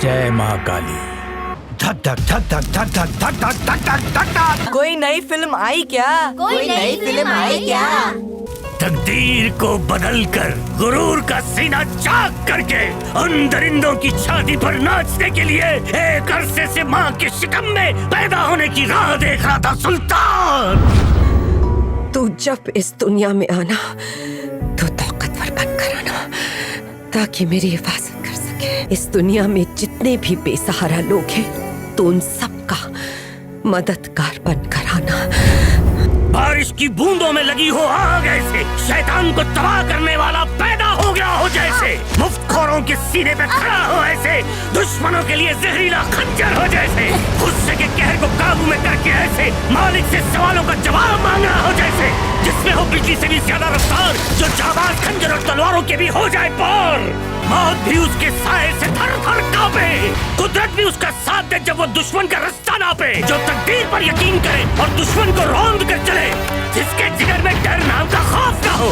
जय माँ काली। धक धक धक धक धक धक धक धक धक धक धक धक। कोई नई फिल्म आई क्या? कोई नई फिल्म आई क्या? तकदीर को बदलकर गुरूर का सीना चाक करके उन दरिंदों की छाती पर नाचने के लिए एक अरसे से माँ के शिकम में पैदा होने की राह देख रहा था सुल्तान। तू जब इस दुनिया में आना तो ताकतवर बनकर आना ताकि मेरी हिफाजत कर सके। इस दुनिया में जितने भी बेसहारा लोग हैं तो उन सबका मददगार बनकर आना। बारिश की बूंदों में लगी हो आग ऐसे, शैतान को तबाह करने वाला पैदा हो गया हो जैसे, मुफ्तखोरों के सीने पे खड़ा हो ऐसे, दुश्मनों के लिए जहरीला खंजर हो जैसे, गुस्से के कहर को काबू में करके ऐसे मालिक से सवालों का जवाब मांग रहा हो जैसे, जिसमें हो बिजली से भी ज्यादा रफ्तार, जो जाबाज खंजर और तलवारों के भी हो जाए पार। मौत भी उसके साए से थर थर कांपे, कुदरत भी उसका साथ दे जब वो दुश्मन का रास्ता नापे, जो तकदीर पर यकीन करे और दुश्मन को रौंद कर चले, जिसके जिगर में डर नाम का खौफ ना हो,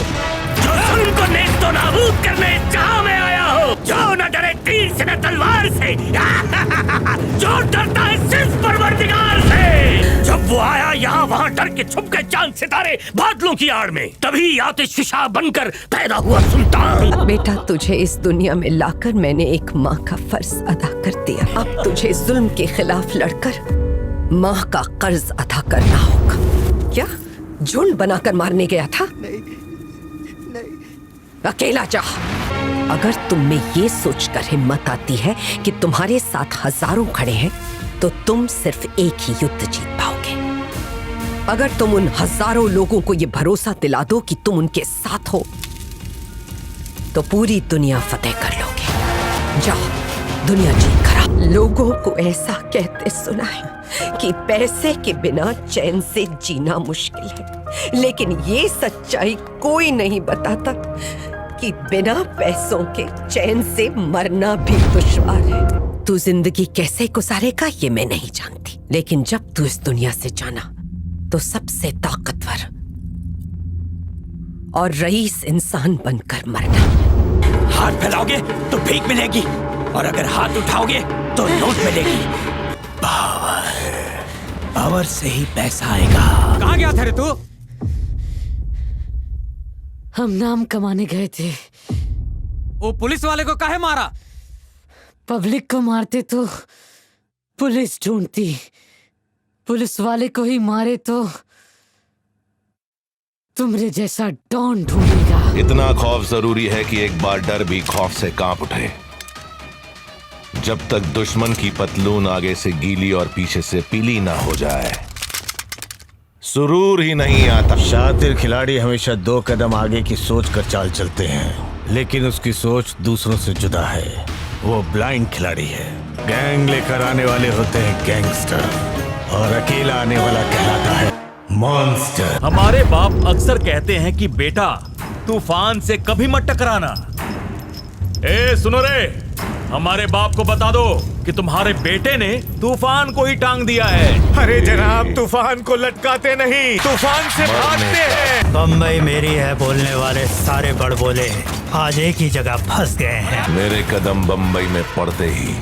जो जुल्म को नेस्तो नाबूद करने जहां में आया हो, जो न डरे तीर से न तलवार से, जो डरता है सिर्फ परवरदिगार से। जब वो आया यहाँ वहाँ डर के छुप गए चांद सितारे बादलों की आड़ में, तभी आतिशफिशा बनकर पैदा हुआ सुल्तान। बेटा, तुझे इस दुनिया में लाकर मैंने एक माँ का फर्ज अदा कर दिया। अब तुझे जुल्म के खिलाफ लड़कर माँ का कर्ज अदा करना होगा। क्या झुंड बनाकर मारने गया था? नहीं। अकेला जा। अगर तुम में ये सोचकर हिम्मत आती है कि तुम्हारे साथ हजारों खड़े हैं तो तुम सिर्फ एक ही युद्ध जीत पाओगे। अगर तुम उन हजारों लोगों को ये भरोसा दिला दो कि तुम उनके साथ हो तो पूरी दुनिया फतेह कर लोगे। जाओ, दुनिया जीत कर आओ। लोगों को ऐसा कहते सुना है कि पैसे के बिना चैन से जीना मुश्किल है, लेकिन ये सच्चाई कोई नहीं बताता कि बिना पैसों के चैन से मरना भी दुश्वार है। तू जिंदगी कैसे गुजारेगा ये मैं नहीं जानती, लेकिन जब तू इस दुनिया से जाना तो सबसे ताकतवर और रईस इंसान बनकर मरना। हाथ फैलाओगे तो भीख मिलेगी और अगर हाथ उठाओगे तो नोट मिलेगी। पावर से ही पैसा आएगा। कहाँ गया था रे तू? हम नाम कमाने गए थे। वो पुलिस वाले को काहे मारा? पब्लिक को मारते तो पुलिस ढूंढती, पुलिस वाले को ही मारे तो तुमरे जैसा डॉन ढूंढेगा। इतना खौफ जरूरी है कि एक बार डर भी खौफ से कांप उठे। जब तक दुश्मन की पतलून आगे से गीली और पीछे से पीली ना हो जाए, सुरूर ही नहीं आता। शातिर खिलाड़ी हमेशा 2 कदम आगे की सोच कर चाल चलते हैं, लेकिन उसकी सोच दूसरों से जुदा है। वो ब्लाइंड खिलाड़ी है। गैंग लेकर आने वाले होते हैं गैंगस्टर और अकेला आने वाला कहलाता है मॉन्स्टर। हमारे बाप अक्सर कहते हैं कि बेटा तूफान से कभी मत टकराना। ए सुनो रे, हमारे बाप को बता दो कि तुम्हारे बेटे ने तूफान को ही टांग दिया है। अरे जनाब, तूफान को लटकाते नहीं, तूफान से भागते हैं। बम्बई मेरी है बोलने वाले सारे बड़बोले आज एक ही जगह फंस गए हैं। मेरे कदम बम्बई में पड़ते ही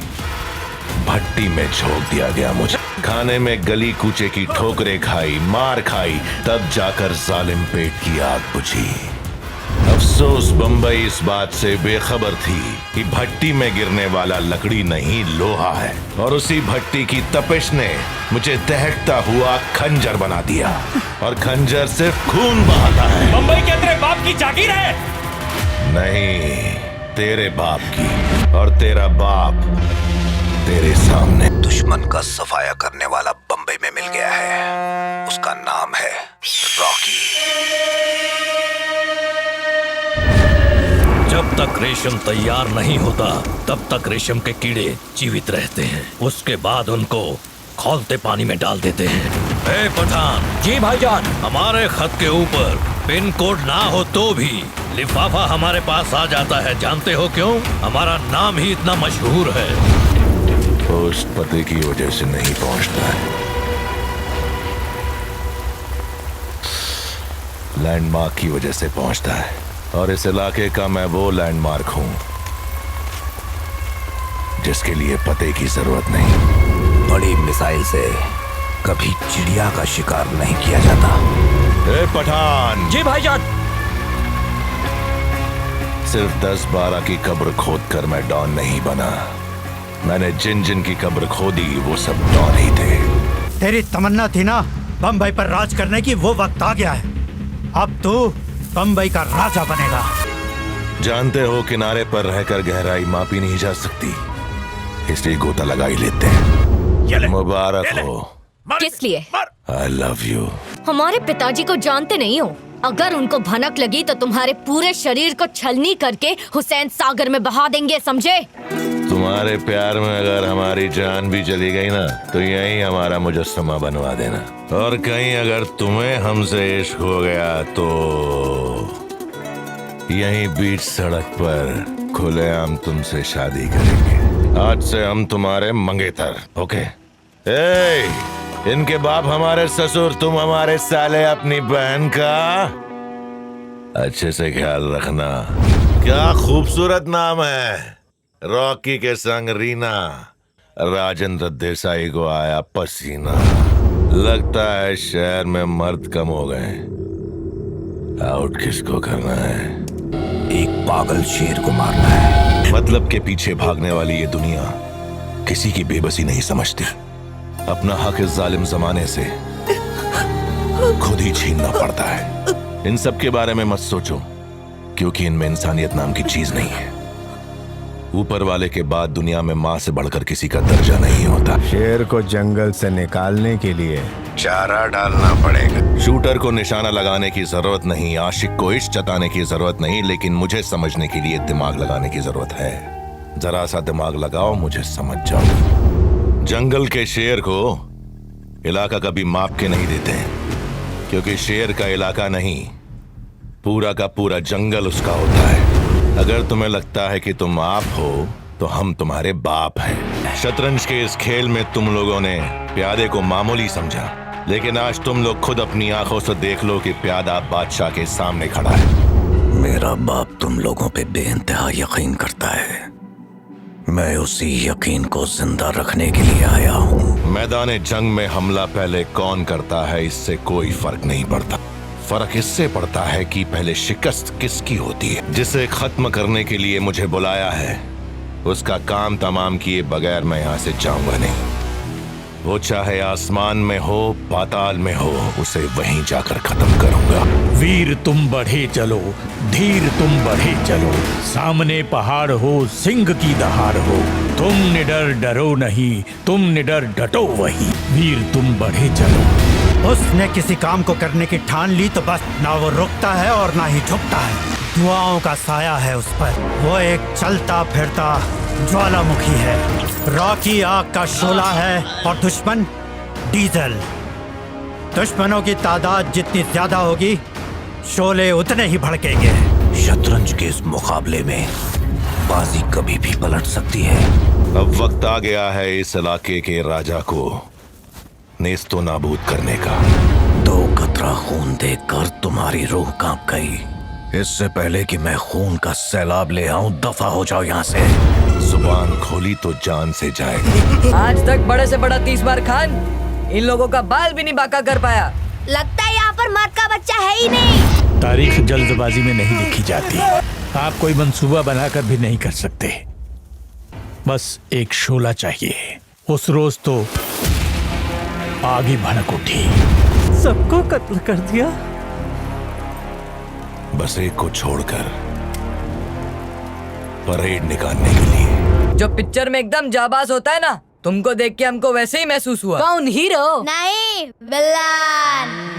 भट्टी में झोंक दिया गया मुझे। खाने में गली कूचे की ठोकरें खाई, मार खाई, तब जाकर जालिम पेट की आग बुझी। अफसोस बम्बई इस बात से बेखबर थी कि भट्टी में गिरने वाला लकड़ी नहीं लोहा है, और उसी भट्टी की तपिश ने मुझे दहकता हुआ खंजर बना दिया, और खंजर सिर्फ खून बहाता है। बम्बई के तेरे बाप की जागीर है? नहीं, तेरे बाप की, और तेरा बाप तेरे सामने। दुश्मन का सफाया करने वाला बम्बई में मिल गया है। उसका नाम है रॉकी। जब तक रेशम तैयार नहीं होता तब तक रेशम के कीड़े जीवित रहते हैं। उसके बाद उनको खौलते पानी में डाल देते हैं। ए पठान। जी भाईजान। हमारे खत के ऊपर पिन कोड ना हो तो भी लिफाफा हमारे पास आ जाता है। जानते हो क्यों? हमारा नाम ही इतना मशहूर है। पोस्ट पते की वजह से नहीं पहुंचता है, लैंडमार्क की वजह से पहुंचता है। और इस इलाके का मैं वो लैंडमार्क हूं जिसके लिए पते की जरूरत नहीं। बड़ी मिसाइल से कभी चिड़िया का शिकार नहीं किया जाता। ए पठान! जी भाईजान। सिर्फ 10-12 की कब्र खोद कर मैं डॉन नहीं बना। मैंने जिन जिन की कब्र खोदी वो सब डॉन ही थे। तेरी तमन्ना थी ना बम्बई पर राज करने की, वो वक्त आ गया है। अब तू बम्बई का राजा बनेगा। जानते हो किनारे पर रहकर गहराई मापी नहीं जा सकती, इसलिए गोता लगा ही लेते हैं। मुबारक हो। किस लिए? I love you. हमारे पिताजी को जानते नहीं हो? अगर उनको भनक लगी तो तुम्हारे पूरे शरीर को छलनी करके हुसैन सागर में बहा देंगे, समझे? तुम्हारे प्यार में अगर हमारी जान भी चली गई ना तो यही हमारा मुजस्समा बनवा देना। और कहीं अगर तुम्हें हमसे इश्क हो गया तो यहीं बीच सड़क पर खुलेआम तुमसे शादी करेंगे। आज से हम तुम्हारे मंगेतर। ओके? इनके बाप हमारे ससुर, तुम हमारे साले अपनी बहन का अच्छे से ख्याल रखना। क्या खूबसूरत नाम है। रॉकी के संग रीना, राजेंद्र देसाई को आया पसीना। लगता है शहर में मर्द कम हो गए। आउट किसको करना है? एक पागल शेर को मारना है। मतलब के पीछे भागने वाली ये दुनिया किसी की बेबसी नहीं समझती। अपना हक इस जालिम जमाने से खुद ही छीनना पड़ता है। इन सब के बारे में मत सोचो, क्योंकि इनमें इंसानियत नाम की चीज नहीं है। ऊपर वाले के बाद दुनिया में माँ से बढ़कर किसी का दर्जा नहीं होता। शेर को जंगल से निकालने के लिए चारा डालना पड़ेगा। शूटर को निशाना लगाने की जरूरत नहीं, आशिक को इश्क जताने की जरूरत नहीं, लेकिन मुझे समझने के लिए दिमाग लगाने की जरूरत है। जरा सा दिमाग लगाओ, मुझे समझ जाओ। जंगल के शेर को इलाका कभी माप के नहीं देते, क्योंकि शेर का इलाका नहीं, पूरा का पूरा जंगल उसका होता है। अगर तुम्हें लगता है कि तुम आप हो तो हम तुम्हारे बाप हैं। शतरंज के इस खेल में तुम लोगों ने प्यादे को मामूली समझा, लेकिन आज तुम लोग खुद अपनी आंखों से देख लो कि प्यादा बादशाह के सामने खड़ा है। मेरा बाप तुम लोगों पे बेइंतहा यकीन करता है। मैं उसी यकीन को जिंदा रखने के लिए आया हूँ। मैदान जंग में हमला पहले कौन करता है इससे कोई फर्क नहीं पड़ता। फर्क इससे पड़ता है कि पहले शिकस्त किसकी होती है। जिसे खत्म करने के लिए मुझे बुलाया है उसका काम तमाम किए बगैर मैं यहाँ से जाऊंगा नहीं। वो चाहे आसमान में हो पाताल में हो, उसे वहीं जाकर खत्म करूंगा। वीर तुम बढ़े चलो, धीर तुम बढ़े चलो, सामने पहाड़ हो, सिंह की दहाड़ हो, तुम निडर डरो नहीं, तुम निडर डटो वही। वीर तुम बढ़े चलो। उसने किसी काम को करने की ठान ली तो बस ना वो रुकता है और ना ही झुकता है। दुआओं का साया है उस पर। वो एक चलता फिरता ज्वालामुखी है। रॉकी आग का शोला है और दुश्मन डीजल। दुश्मनों की तादाद जितनी ज्यादा होगी, शोले उतने ही भड़केंगे। शतरंज के इस मुकाबले में बाजी कभी भी पलट सकती है। अब वक्त आ गया है इस इलाके के राजा को नेस्तो नाबूद करने का। 2 कतरा खून देखकर तुम्हारी रूह कांप गई। इससे पहले कि मैं खून का सैलाब ले आऊं, दफा हो जाओ यहाँ से। जुबान खोली तो जान से जाएगी। आज तक बड़े से बड़ा 30 बार खान इन लोगों का बाल भी नहीं बांका कर पाया। लगता है यहाँ पर मर्द का बच्चा है ही नहीं। तारीख जल्दबाजी में नहीं लिखी जाती। आप कोई मंसूबा बनाकर भी नहीं कर सकते। बस एक शोला चाहिए। उस रोज तो आगे भड़क उठी, सबको कत्ल कर दिया। बस एक को छोड़कर परेड निकालने के लिए। जो पिक्चर में एकदम जाबाज होता है ना, तुमको देख के हमको वैसे ही महसूस हुआ। कौन हीरो? नहीं, विलन।